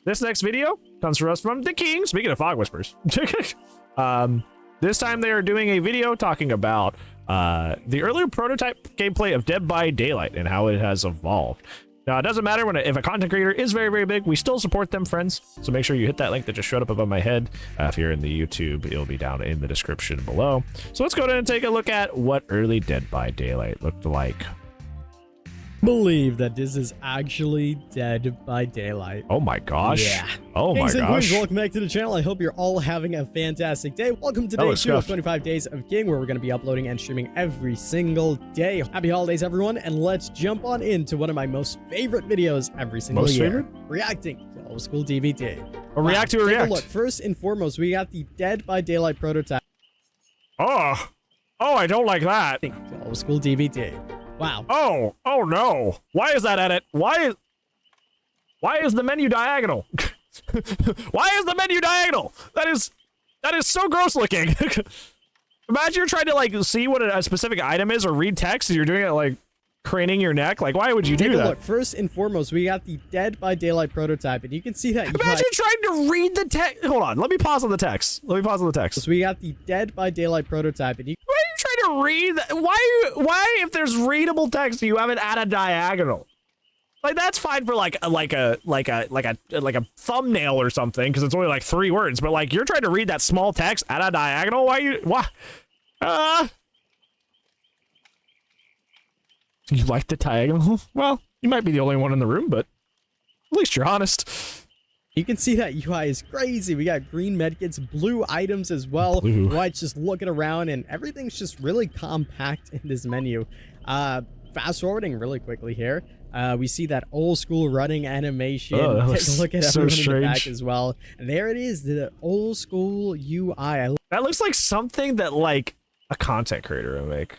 This next video comes from us from the King. Speaking of Fog Whispers. This time they are doing a video talking about the earlier prototype gameplay of Dead by Daylight and how it has evolved. Now, it doesn't matter if a content creator is very, very big, we still support them, friends. So make sure you hit that link that just showed up above my head. If you're in the YouTube, it'll be down in the description below. So let's go ahead and take a look at what early Dead by Daylight looked like. Believe that this is actually Dead by Daylight. Oh my gosh. Yeah. Oh my gosh. Welcome back to the channel. I hope you're all having a fantastic day. Welcome to day 2 of 25 Days of King, where we're going to be uploading and streaming every single day. Happy holidays, everyone, and let's jump on into one of my most favorite videos every single year. Reacting to old school DBD. React to a react. Look, first and foremost, we got the Dead by Daylight prototype. Oh, I don't like that. Old school DBD. Wow. Oh no. Why is that edit? Why is the menu diagonal? Why is the menu diagonal? That is so gross looking. Imagine you're trying to like see what a specific item is or read text and you're doing it like craning your neck. Like, why would you do that? Look, first and foremost, we got the Dead by Daylight prototype, and you can see that. Imagine trying to read the text. Hold on, let me pause on the text. So we got the Dead by Daylight prototype, and you. Why are you trying to read that? Why if there's readable text, you have it at a diagonal? Like, that's fine for like a thumbnail or something, because it's only like 3 words. But like, you're trying to read that small text at a diagonal. Why? You like the diagonal? Well, you might be the only one in the room, but at least you're honest. You can see that UI is crazy. We got green medkits, blue items as well. White's just looking around, and everything's just really compact in this menu. Fast forwarding really quickly here. We see that old school running animation. Take a look at everyone in the back as well. And there it is, the old school UI. That looks like something that like a content creator would make.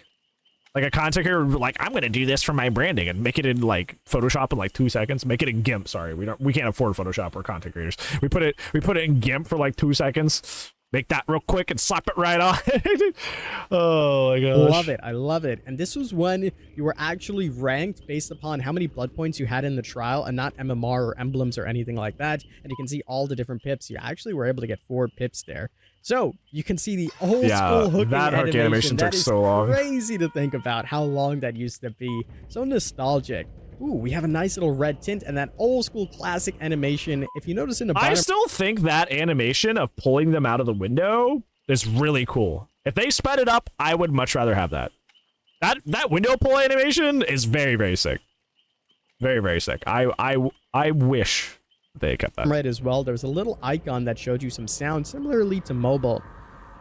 Like a content creator, like, I'm gonna do this for my branding and make it in like Photoshop in like 2 seconds. Make it in GIMP. Sorry, we can't afford Photoshop. We're content creators. We put it in GIMP for like 2 seconds. Make that real quick and slap it right on. Oh my gosh. Love it. I love it. And this was when you were actually ranked based upon how many blood points you had in the trial, and not MMR or emblems or anything like that. And you can see all the different pips. You actually were able to get 4 pips there. So you can see the old school hooking animation. Took so long. Crazy to think about how long that used to be. So nostalgic. Ooh, we have a nice little red tint and that old school classic animation. If you notice in the bottom, I still think that animation of pulling them out of the window is really cool. If they sped it up, I would much rather have that. That window pull animation is very, very sick. Very, very sick. I wish they kept that. Right as well. There was a little icon that showed you some sound similarly to mobile.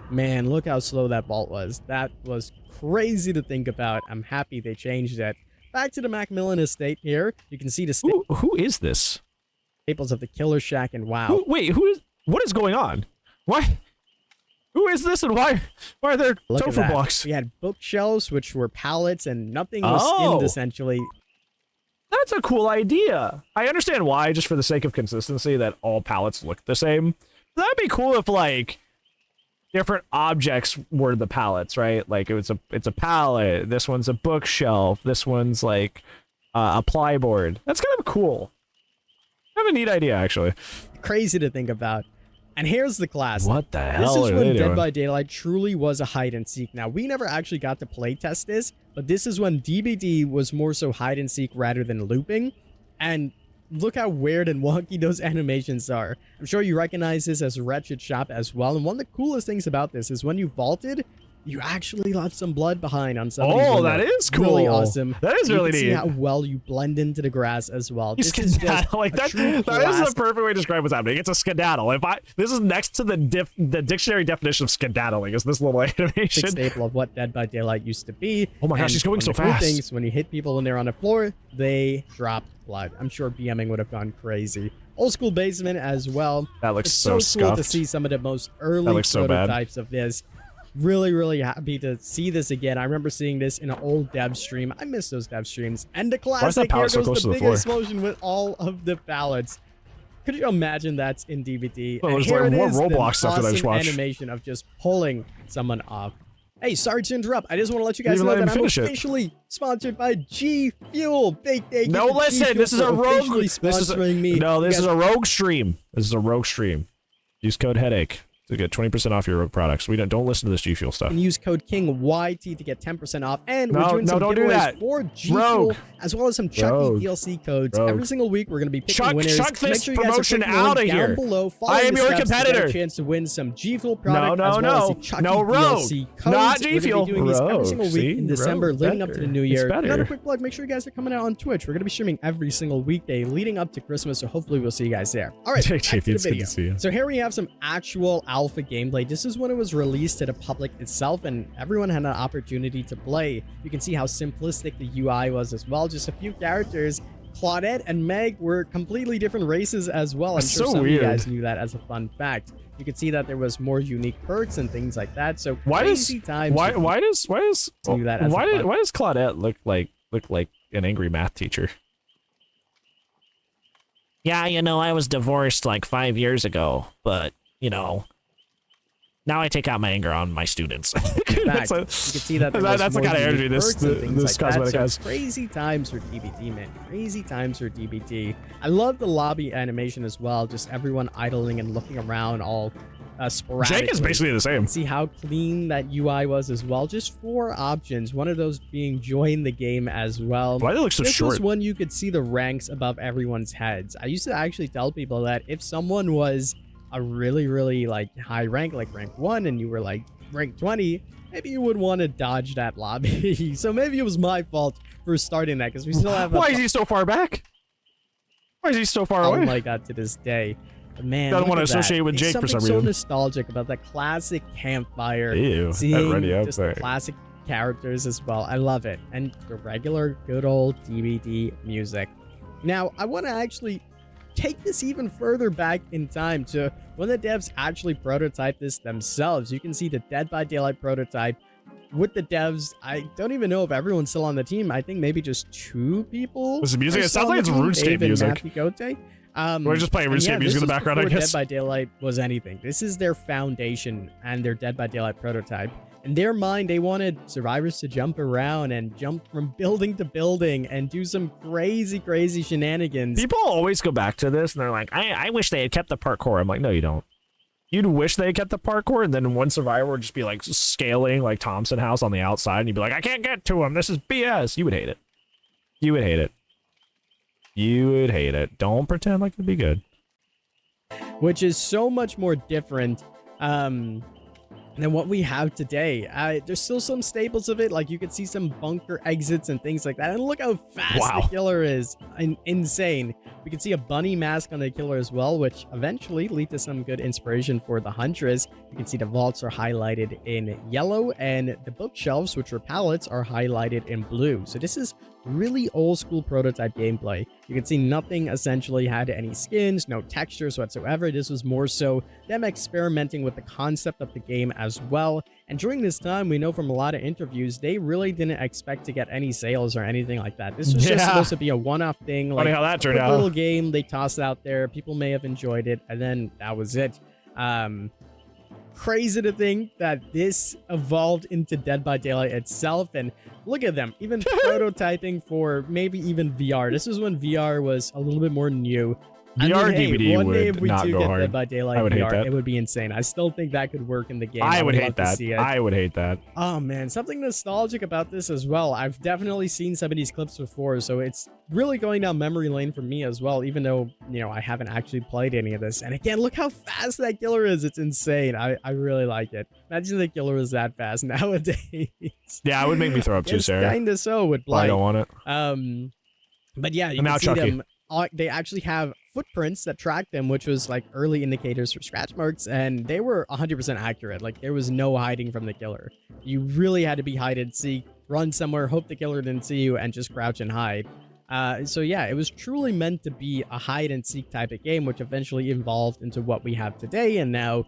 Man, look how slow that vault was. That was crazy to think about. I'm happy they changed it. Back to the Macmillan estate here. You can see the who is this? Staples of the Killer Shack, and wow. What is going on? Why? Who is this, and why are there tofu blocks? We had bookshelves, which were pallets, and nothing was skinned, essentially. That's a cool idea. I understand why, just for the sake of consistency, that all pallets look the same. That'd be cool if, like, different objects were the pallets, right? Like, it's a pallet. This one's a bookshelf. This one's like a plyboard. That's kind of cool. Kind of a neat idea, actually. Crazy to think about. And here's the class. What the hell? This is when Dead by Daylight truly was a hide and seek. Now, we never actually got to play test this, but this is when DBD was more so hide and seek rather than looping. And look how weird and wonky those animations are. I'm sure you recognize this as Wretched Shop as well. And one of the coolest things about this is when you vaulted, you actually left some blood behind on some of these windows. That is cool. Really awesome. That is really neat. See how well you blend into the grass as well. This is just like that is the perfect way to describe what's happening. It's a skedaddle. This is next to the dictionary definition of skedaddling, is this little animation. Staple of what Dead by Daylight used to be. Oh my gosh, he's going so fast. Things, when you hit people when they're on the floor, they drop blood. I'm sure BMing would have gone crazy. Old school basement as well. That looks so scuffed. Cool to see some of the most early prototypes of this. Really happy to see this again. I remember seeing this in an old dev stream. I miss those dev streams. And the classic, here goes the big explosion with all of the pallets. Could you imagine that's in DBD? Well, there's like more Roblox stuff that I just watched. Animation of just pulling someone off. Hey, sorry to interrupt. I just want to let you guys Even know let him that I'm finish it. officially sponsored by G Fuel. Big thank you No, to G listen. Fuel This is a for rogue. officially This is sponsoring me. no. You This guys is a rogue stream. This is a rogue stream. Use code headache to get 20% off your rogue products. We don't listen to this G Fuel stuff. can use code KINGYT to get 10% off, and No, we're doing no, some don't do giveaways that. for G Rogue. Fuel, as well as some Chucky Rogue. DLC codes. Rogue. Every single week, we're going to be picking Chuck winners. this Make sure you guys are promotion clicking the link outta down here. below. Follow I am the your steps to get competitor. a chance to win some G Fuel product, No, as well as no. the Chucky No, Rogue. DLC codes. Not G We're going Fuel. to be doing these every Rogue. single week See? in December, Rogue leading up to the better. new It's year. better. Another quick plug: make sure you guys are coming out on Twitch. We're going to be streaming every single weekday leading up to Christmas, so hopefully we'll see you guys there. All right, back to JP, the it's good video. to see you. So here we have some actual alpha gameplay. This is when it was released to the public itself, and everyone had an opportunity to play. You can see how simplistic the UI was as well. Just a few characters. Claudette and Meg were completely different races as well. I'm That's sure so some of you weird. guys knew that as a fun fact. You can see that there was more unique perks and things like that. So Why does crazy times. why does do that as why a did fun- why does Claudette look like an angry math teacher? Yeah, I was divorced like 5 years ago, but now I take out my anger on my students. fact, you can see that there was that's the more kind of energy unique this perks and things this like cosmetic that. has. So crazy times for DBD, man. Crazy times for DBD. I love the lobby animation as well. Just everyone idling and looking around all sporadically. Jake is basically the same. See how clean that UI was as well. Just 4 options. One of those being join the game as well. Why do they look so This short? was when you could see the ranks above everyone's heads. I used to actually tell people that if someone was a really like high rank, like rank 1, and you were like rank 20, maybe you would want to dodge that lobby. So maybe it was my fault for starting that, because we still have Why is he so far back? Why is he so far away? like that to this day. But man, Doesn't look want to at that. associate with There's Jake for some something so reason. nostalgic about that classic campfire. Ew, that Seeing ready up just there. the classic characters as well. I love it. And the regular good old DBD music. Now, I want to actually take this even further back in time to when the devs actually prototyped this themselves. You can see the Dead by Daylight prototype with the devs. I don't even know if everyone's still on the team. I think maybe just 2 people. Was the music? are It still sounds on like the it's team, RuneScape Dave and music. Matthew Gote. We're just playing RuneScape music in the background, I before guess. Dead by Daylight was anything. This is their foundation and their Dead by Daylight prototype. In their mind, they wanted survivors to jump around and jump from building to building and do some crazy shenanigans. People always go back to this and they're like, I wish they had kept the parkour. I'm like, no, you don't. You'd wish they had kept the parkour, and then one survivor would just be like scaling like Thompson House on the outside, and you'd be like, I can't get to him. This is BS. You would hate it. You would hate it. You would hate it. Don't pretend like it'd be good. Which is so much more different than what we have today. There's still some staples of it, like you could see some bunker exits and things like that. And look how fast the killer is. Insane. We can see a bunny mask on the killer as well, which eventually lead to some good inspiration for the Huntress. You can see the vaults are highlighted in yellow, and the bookshelves, which are pallets, are highlighted in blue. So this is really old school prototype gameplay. You can see nothing essentially had any skins, no textures whatsoever. This was more so them experimenting with the concept of the game as well. And during this time, we know from a lot of interviews, they really didn't expect to get any sales or anything like that. This was just supposed to be a one-off thing. Funny Like how that a turned quick out. little game they tossed out there. People may have enjoyed it, and then that was it. Crazy to think that this evolved into Dead by Daylight itself, and look at them, even prototyping for maybe even VR. This is when VR was a little bit more new. VR DVD one day would if we not do go get hard. Dead by Daylight I would hate VR, that. it would be insane. I still think that could work in the game. I would hate love to that. see it. I would hate that. Oh man, something nostalgic about this as well. I've definitely seen some of these clips before, so it's really going down memory lane for me as well, even though, I haven't actually played any of this. And again, look how fast that killer is. It's insane. I really like it. Imagine the killer was that fast nowadays. Yeah, it would make me throw up too, It's Sarah. kinda so with I Blight. don't want it. But yeah, you And now can see Chucky. them. They actually have footprints that track them, which was like early indicators for scratch marks, and they were 100% accurate. Like there was no hiding from the killer. You really had to be hide and seek, run somewhere, hope the killer didn't see you, and just crouch and hide. So yeah, it was truly meant to be a hide and seek type of game, which eventually evolved into what we have today, and now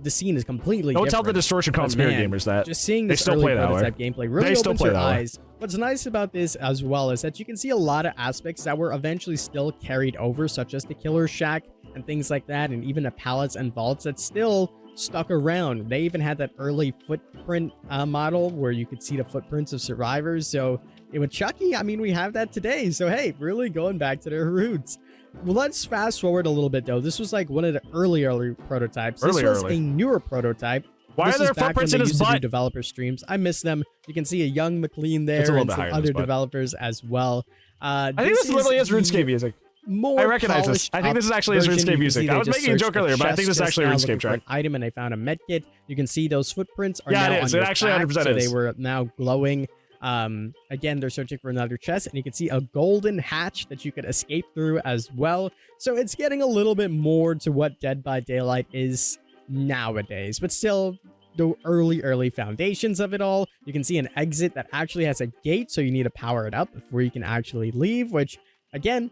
the scene is completely Don't different. tell the Distortion But Conspiracy man, gamers that. just seeing They this still early play that way. prototype gameplay really They still opens play your that way. eyes. What's nice about this as well is that you can see a lot of aspects that were eventually still carried over, such as the killer shack and things like that, and even the pallets and vaults that still stuck around. They even had that early footprint model where you could see the footprints of survivors. So with Chucky, I mean, we have that today. So hey, really going back to their roots. Well, let's fast forward a little bit though. This was like one of the early prototypes. This was a newer prototype. Why are there footprints in his butt? Developer streams. I miss them. You can see a young McLean there and some other developers as well. I think this literally is RuneScape music. I recognize this. I think this is actually his RuneScape music. I was making a joke earlier, but I think this is actually a RuneScape track. Item, and they found a med kit. You can see those footprints are now on it is. your It actually back, 100% so is. they were now glowing. Again, they're searching for another chest, and you can see a golden hatch that you could escape through as well. So it's getting a little bit more to what Dead by Daylight is nowadays, but still the early foundations of it all. You can see an exit that actually has a gate, so you need to power it up before you can actually leave, which again,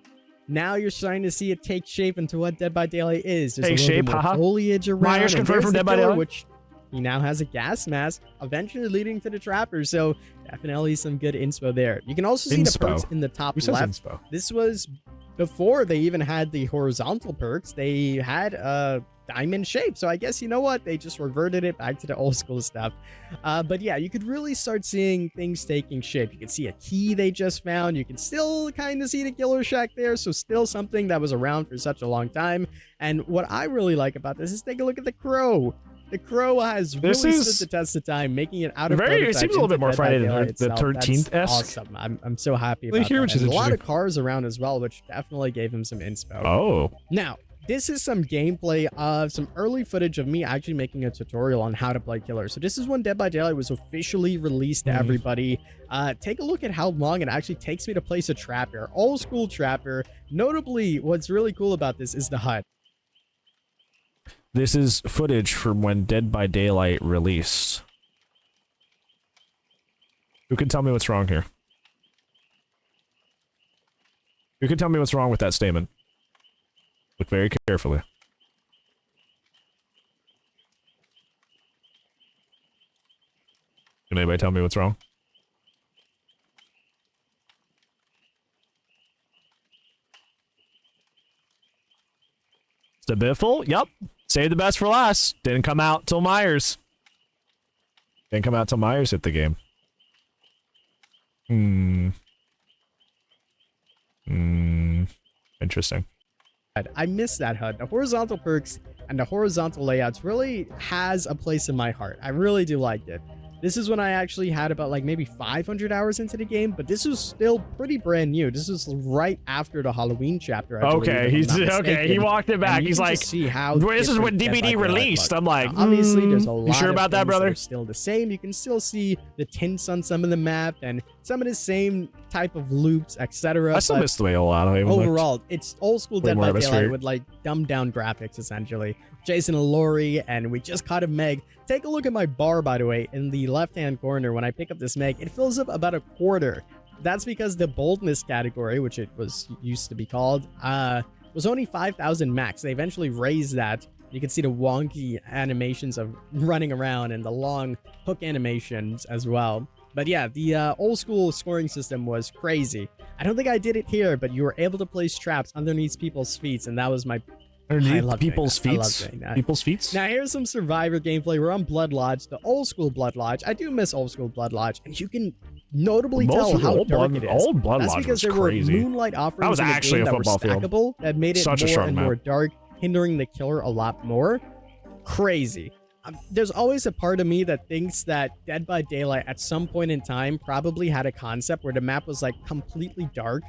now you're starting to see it take shape into what Dead by Daylight is. There's a little bit more foliage around. Myers confirmed from Dead by Daylight, which he now has a gas mask, eventually leading to the trapper. So definitely some good inspo there. You can also see the perks in the top left. This was before they even had the horizontal perks. They had diamond shape, so I guess, you know what, they just reverted it back to the old school stuff. But yeah, you could really start seeing things taking shape. You can see a key they just found. You can still kind of see the killer shack there, so still something that was around for such a long time. And what I really like about this is take a look at the crow. The crow has really stood the test of time, making it out of it seems a little bit more Friday the 13th-esque. Awesome. I'm so happy about that. There's a lot of cars around as well, which definitely gave him some inspo. Oh. Now, this is some gameplay of some early footage of me actually making a tutorial on how to play killer. So this is when Dead by Daylight was officially released to everybody. Take a look at how long it actually takes me to place a trapper. Old school trapper. Notably, what's really cool about this is the HUD. This is footage from when Dead by Daylight released. Who can tell me what's wrong here? Who can tell me what's wrong with that statement? Look very carefully. Can anybody tell me what's wrong? It's a biffle? Yup. Saved the best for last. Didn't come out till Myers. Didn't come out till Myers hit the game. Interesting. I miss that HUD. The horizontal perks and the horizontal layouts really has a place in my heart. I really do like it. This is when I actually had about like maybe 500 hours into the game, but this was still pretty brand new. This was right after the Halloween chapter. Okay, he walked it back. He's like, see how this is when DBD released. I'm like, obviously there's a lot. You sure about that, brother? That still the same. You can still see the tints on some of the map and some of the same type of loops, etc. I still miss the way a lot of it overall, it's old school Dead by Daylight with like dumbed down graphics essentially. Jason and Lori, and we just caught a Meg. Take a look at my bar, by the way, in the left-hand corner. When I pick up this Meg, it fills up about a quarter. That's because the boldness category, which it was used to be called, was only 5,000 max. They eventually raised that. You can see the wonky animations of running around and the long hook animations as well. But yeah, the old school scoring system was crazy. I don't think I did it here, but you were able to place traps underneath people's feet, and that was my... people's feet. People's feet. Now here's some Survivor gameplay. We're on Blood Lodge, the old school Blood Lodge. I do miss old school Blood Lodge, and you can notably tell how dark it is. Old Blood That's Lodge because was there crazy. were moonlight offerings that was in the actually game a football that were stackable, that made it more and more dark, hindering the killer a lot more. Crazy. There's always a part of me that thinks that Dead by Daylight at some point in time probably had a concept where the map was like completely dark,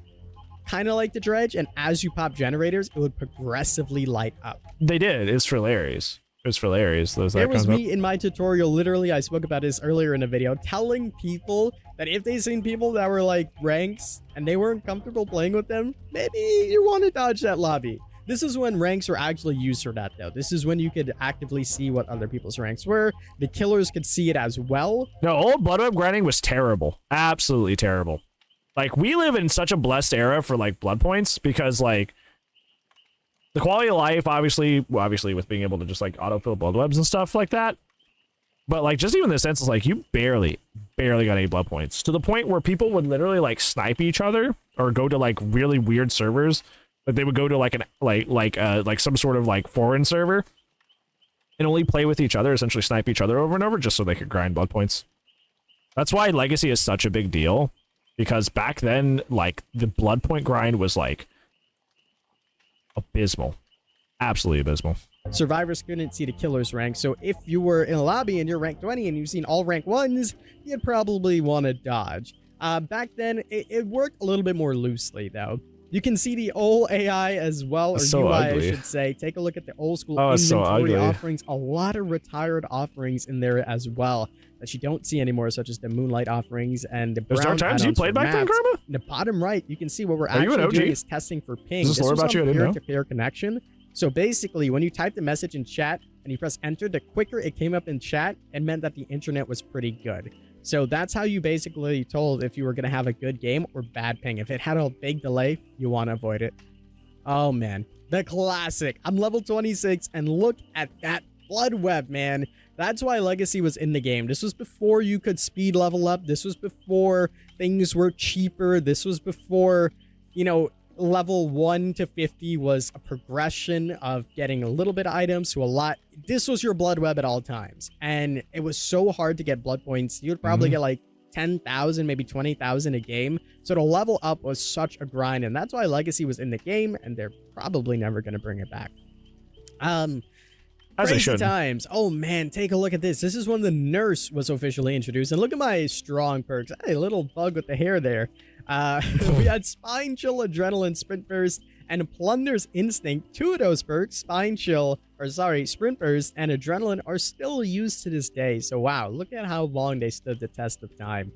kind of like the Dredge, and as you pop generators, it would progressively light up. They did. It's hilarious. It's hilarious. There was me in my tutorial, literally, I spoke about this earlier in the video, telling people that if they seen people that were like ranks and they weren't comfortable playing with them, maybe you want to dodge that lobby. This is when ranks were actually used for that, though. This is when you could actively see what other people's ranks were. The killers could see it as well. No, old Blood Web grinding was terrible. Absolutely terrible. Like, we live in such a blessed era for, like, blood points because, like, the quality of life, obviously with being able to just, like, autofill blood webs and stuff like that. But, like, just even the sense is, like, you barely got any blood points. To the point where people would literally, like, snipe each other or go to, like, really weird servers. Like, they would go to, like, like some sort of, like, foreign server. and only play with each other, essentially snipe each other over and over just so they could grind blood points. That's why Legacy is such a big deal, because back then, like, the blood point grind was, like, abysmal. Absolutely abysmal. Survivors couldn't see the killer's rank, so if you were in a lobby and you're rank 20 and you've seen all rank 1s, you'd probably want to dodge. Back then, it worked a little bit more loosely, though. You can see the old AI as well, or so UI, ugly. I should say. Take a look at the old school So inventory ugly. offerings. A lot of retired offerings in there as well that you don't see anymore, such as the Moonlight offerings and the There's Brown dark times you add-ons played for back then, maps. Karma? In the bottom right, you can see what we're Are you an actually OG? doing is testing for ping. Is this lore was about you? I on didn't know. peer-to-peer connection. So basically, when you type the message in chat and you press enter, the quicker it came up in chat, it meant that the internet was pretty good. So that's how you basically told if you were going to have a good game or bad ping. If it had a big delay, you want to avoid it. Oh, man. The classic. I'm level 26, and look at that blood web, man. That's why Legacy was in the game. This was before you could speed level up. This was before things were cheaper. This was before, you know, level 1 to 50 was a progression of getting a little bit of items to a lot. This was your blood web at all times. And it was so hard to get blood points. You would probably get like 10,000, maybe 20,000 a game. So to level up was such a grind. And that's why Legacy was in the game. And they're probably never going to bring it back. As they Crazy should. times. Oh man, take a look at this. This is when the nurse was officially introduced. And look at my strong perks. Hey, little bug with the hair there. We had Spine Chill, Adrenaline, Sprint Burst, and Plunder's Instinct. Two of those perks, Spine Chill, or sorry, Sprint Burst and Adrenaline, are still used to this day. So wow, look at how long they stood the test of time.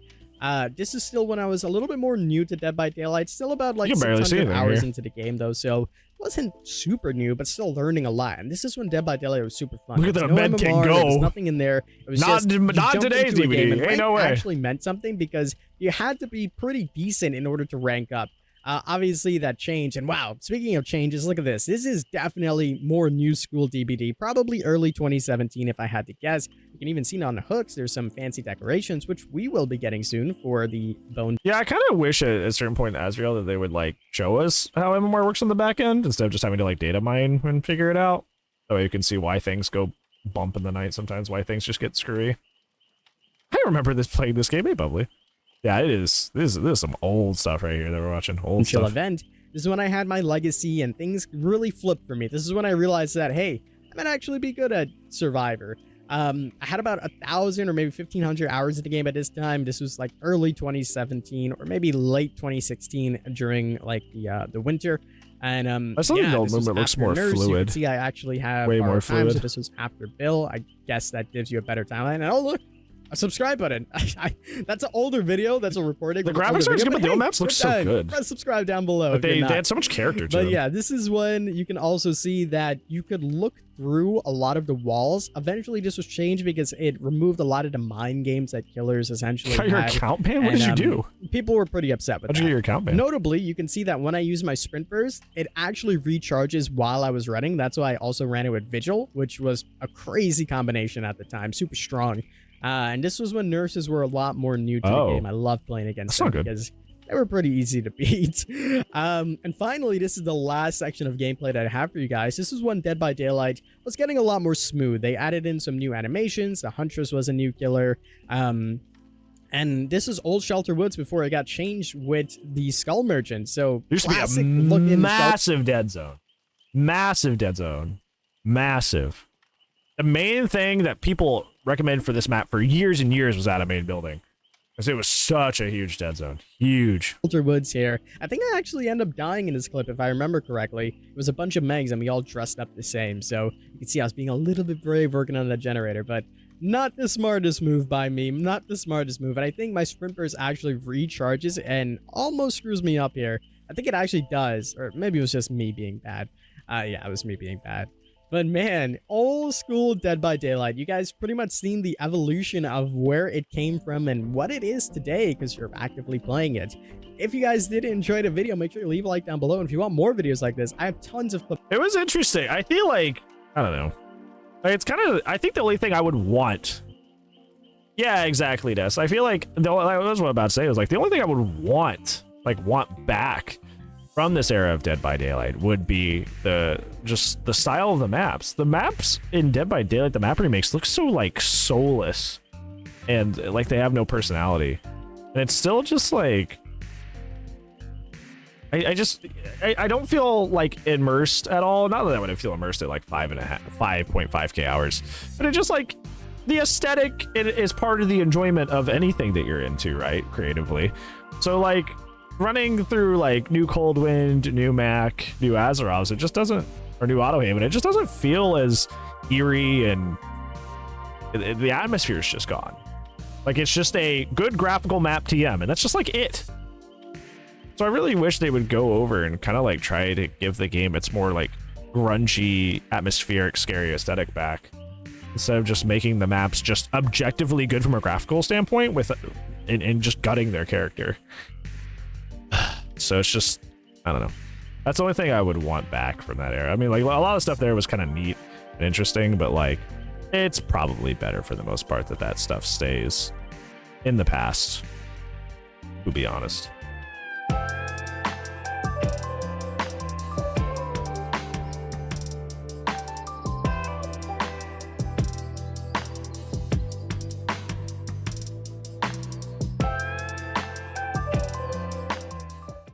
This is still when I was a little bit more new to Dead by Daylight. Still about like You can barely see 600 it hours here. into the game though, so wasn't super new, but still learning a lot. And this is when Dead by Daylight was super fun. Look at There that was no med kit MMR, there was go. nothing in there. It was Not- just you not jumped today's into a game, DBD. and Ain't rank no way. actually meant something because you had to be pretty decent in order to rank up. Obviously that changed, and wow, speaking of changes, look at this. This is definitely more new school DBD, probably early 2017 if I had to guess. You can even see it on the hooks. There's some fancy decorations, which we will be getting soon for the bone. Yeah, I kind of wish at a certain point in Asriel that they would, like, show us how MMR works on the back end instead of just having to, like, data mine and figure it out. That way you can see why things go bump in the night sometimes, why things just get screwy. I remember playing this game, probably. Yeah, it is. This is some old stuff right here that we're watching. Old Chill stuff. event. This is when I had my legacy and things really flipped for me. This is when I realized that, hey, I might actually be good at Survivor. I had about 1,000 or maybe 1,500 hours of the game at this time. This was like early 2017 or maybe late 2016 during like the winter. And I still think the this was movement looks after more Nurse. You fluid. can see I actually have Way more borrowed time, so fluid. this was after Bill. I guess that gives you a better timeline. And oh look, a subscribe button. That's an older video. That's a recording. The from an graphics older are video, good, but the hey, maps look good so time. good. Press subscribe down below. But if you're they not. had so much character to But them. yeah, this is when you can also see that you could look through a lot of the walls. Eventually, this was changed because it removed a lot of the mind games that killers essentially Got your had. account ban? What And, did you do? People were pretty upset with How'd that. you get your account ban? Notably, you can see that when I use my sprint burst, it actually recharges while I was running. That's why I also ran it with Vigil, which was a crazy combination at the time, super strong. And this was when nurses were a lot more new to the Oh. game. I loved playing against That's them not good. because they were pretty easy to beat. And finally, this is the last section of gameplay that I have for you guys. This is when Dead by Daylight was getting a lot more smooth. They added in some new animations. The Huntress was a new killer. And this is old Shelter Woods before it got changed with the Skull Merchant. So There used to be classic a looking massive dead zone. Massive dead zone. Massive. The main thing that people recommended for this map for years and years was Animated Building. Because it was such a huge dead zone. Huge. Shelter Woods here. I think I actually end up dying in this clip if I remember correctly. It was a bunch of Megs and we all dressed up the same. So you can see I was being a little bit brave working on the generator, but not the smartest move by me. Not the smartest move. And I think my sprint burst actually recharges and almost screws me up here. I think it actually does. Or maybe it was just me being bad. Yeah, it was me being bad. But man, old school Dead by Daylight. You guys pretty much seen the evolution of where it came from and what it is today because you're actively playing it. If you guys did enjoy the video, make sure you leave a like down below. And if you want more videos like this, I have tons of clips. It was interesting. I feel like, I don't know. Like, it's kind of, I think the only thing I would want. Yeah, exactly, Des. I feel like, that's what I'm about to say. It was like, the only thing I would want back from this era of Dead by Daylight would be just the style of the maps. The maps in Dead by Daylight, the map remakes look so like soulless and like they have no personality. And it's still just like I don't feel like immersed at all. Not that I would feel immersed at like 5.5k hours, but it just like the aesthetic is part of the enjoyment of anything that you're into, right? Creatively. So like running through like New Coldwind, New Mac, New Azeroth, it just doesn't, or New Autohaven, it just doesn't feel as eerie, and the atmosphere is just gone. Like it's just a good graphical map TM, and that's just like it. So I really wish they would go over and kind of like try to give the game its more like grungy, atmospheric, scary aesthetic back, instead of just making the maps just objectively good from a graphical standpoint with and just gutting their character. So it's just, I don't know. That's the only thing I would want back from that era. I mean, like a lot of stuff there was kind of neat and interesting, but like it's probably better for the most part that stuff stays in the past, to be honest.